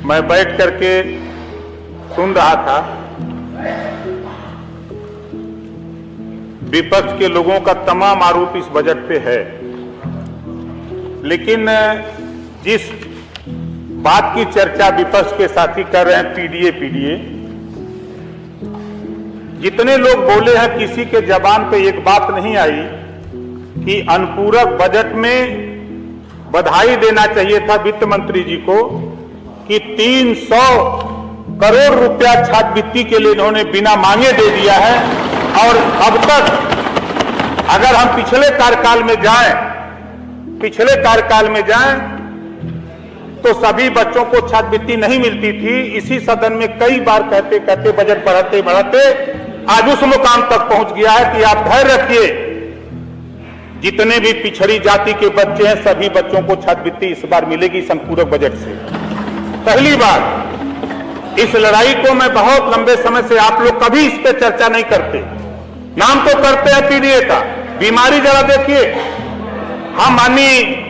मैं बैठ करके सुन रहा था, विपक्ष के लोगों का तमाम आरोप इस बजट पे है, लेकिन जिस बात की चर्चा विपक्ष के साथी कर रहे हैं पीडीए, जितने लोग बोले हैं किसी के जबान पे एक बात नहीं आई कि अनुपूरक बजट में बधाई देना चाहिए था वित्त मंत्री जी को कि 300 करोड़ रुपया छात्रवृत्ति के लिए इन्होंने बिना मांगे दे दिया है। और अब तक अगर हम पिछले कार्यकाल में जाएं तो सभी बच्चों को छात्रवृत्ति नहीं मिलती थी। इसी सदन में कई बार कहते कहते बजट बढ़ाते आज उस मुकाम तक पहुंच गया है कि आप धैर्य रखिए, जितने भी पिछड़ी जाति के बच्चे हैं सभी बच्चों को छात्रवृत्ति इस बार मिलेगी संपूरक बजट से। पहली बार इस लड़ाई को मैं बहुत लंबे समय से, आप लोग कभी इस पे चर्चा नहीं करते, नाम तो करते हैं पीडीए का। बीमारी जरा देखिए, हम माननीय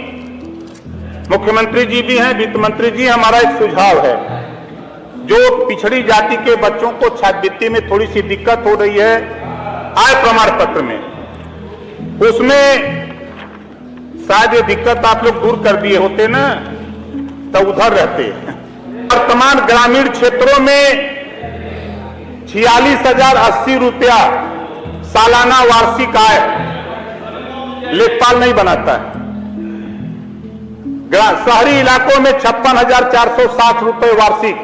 मुख्यमंत्री जी भी हैं, वित्त मंत्री जी, हमारा एक सुझाव है, जो पिछड़ी जाति के बच्चों को छात्रवृत्ति में थोड़ी सी दिक्कत हो रही है आय प्रमाण पत्र में, उसमें शायद ये दिक्कत आप लोग दूर कर दिए होते ना तो उधर रहते। वर्तमान ग्रामीण क्षेत्रों में 46,080 रुपया सालाना वार्षिक आय लेखपाल नहीं बनाता है। शहरी इलाकों में 56,460 रुपए वार्षिक,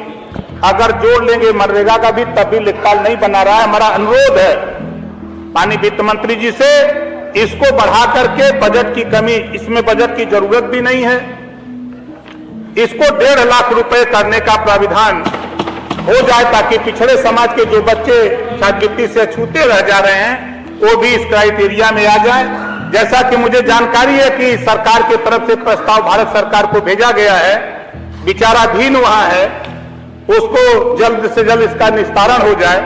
अगर जोड़ लेंगे मनरेगा का भी तब भी लेखपाल नहीं बना रहा है। हमारा अनुरोध है माननीय वित्त मंत्री जी से, इसको बढ़ा करके बजट की कमी, इसमें बजट की जरूरत भी नहीं है, इसको 1.5 लाख रुपए करने का प्राविधान हो जाए ताकि पिछड़े समाज के जो बच्चे छात्रवृत्ति से छूते रह जा रहे हैं वो भी इस क्राइटेरिया में आ जाए। जैसा कि मुझे जानकारी है कि सरकार की तरफ से प्रस्ताव भारत सरकार को भेजा गया है, विचाराधीन वहां है, उसको जल्द से जल्द इसका निस्तारण हो जाए।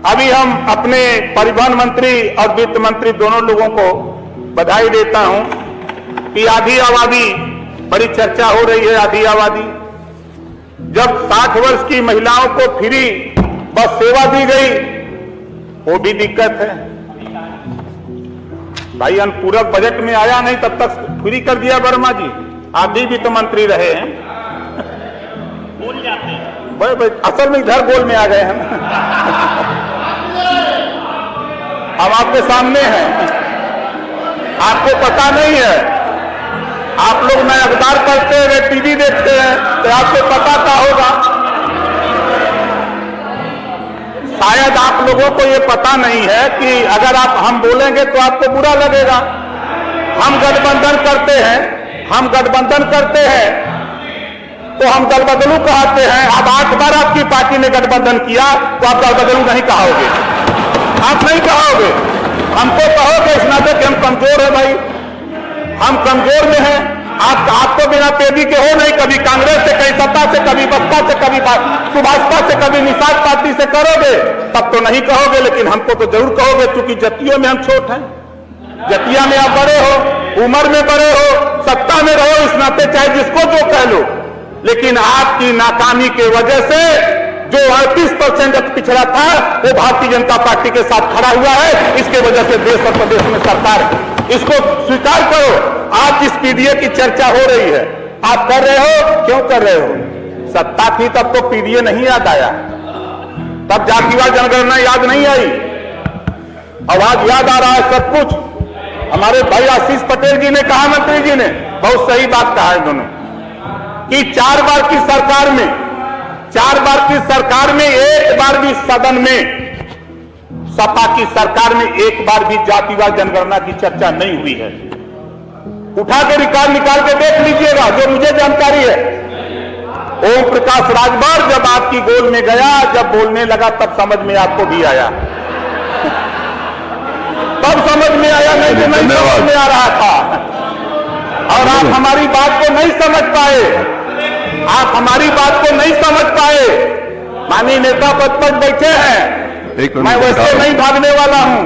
अभी हम अपने परिवहन मंत्री और वित्त मंत्री दोनों लोगों को बधाई देता हूं कि आधी आबादी, बड़ी चर्चा हो रही है आधी आबादी, जब 60 वर्ष की महिलाओं को फ्री बस सेवा दी गई वो भी दिक्कत है भाई। अनुपूरक बजट में आया नहीं तब तक फ्री कर दिया वर्मा जी, आप भी वित्त मंत्री रहे हैं, भूल जाते हैं। असल में इधर गोल में आ गए हम हम आपके सामने हैं, आपको पता नहीं है, आप लोग नए अखबार पढ़ते हैं, टीवी देखते हैं तो आपको पता क्या होगा। शायद आप लोगों को ये पता नहीं है कि अगर हम बोलेंगे तो आपको बुरा लगेगा। हम गठबंधन करते हैं तो हम दल बदलू कहते हैं। अब 8 बार आपकी पार्टी ने गठबंधन किया तो आप दल बदलू नहीं कहोगे, आप नहीं कहोगे, हमको कहोगे इस नाते कि हम कमजोर है भाई, हम कमजोर में हैं। आप तो बिना पेदी के हो नहीं, कभी कांग्रेस से, कभी सत्ता से, कभी बसपा से, कभी सुभाषपा से, कभी निषाद पार्टी से करोगे तब तो नहीं कहोगे, लेकिन हमको तो जरूर कहोगे क्योंकि जतियों में हम छोट हैं, जतिया में आप बड़े हो, उम्र में बड़े हो, सत्ता में रहो, इस नाते चाहे जिसको जो कह लो, लेकिन आपकी नाकामी के वजह से जो 38% पिछड़ा था वो भारतीय जनता पार्टी के साथ खड़ा हुआ है। इसके वजह से देश और प्रदेश में सरकार, इसको स्वीकार करो। आज जिस पीडीए की चर्चा हो रही है आप कर रहे हो, क्यों कर रहे हो? सत्ता थी तब तो पीडीए नहीं याद आया, तब जातिवाद जनगणना याद नहीं आई, अब आज याद आ रहा है सब कुछ। हमारे भाई आशीष पटेल जी ने कहा, मंत्री जी ने बहुत सही बात कहा है दोनों कि 4 बार की सरकार में एक बार भी सदन में, सपा की सरकार में एक बार भी जातिवाद जनगणना की चर्चा नहीं हुई है। उठा के रिकॉर्ड निकाल के देख लीजिएगा, जो मुझे जानकारी है। ओम प्रकाश राजभर जब आपकी गोल में गया, जब बोलने लगा तब समझ में आपको भी आया, तब समझ में आया, नहीं तो नहीं समझ में आ रहा था। और आप हमारी बात को नहीं समझ पाए, आप हमारी बात को नहीं समझ पाए। माननीय नेता पद पर बैठे हैं, मैं वैसे नहीं भागने वाला हूं,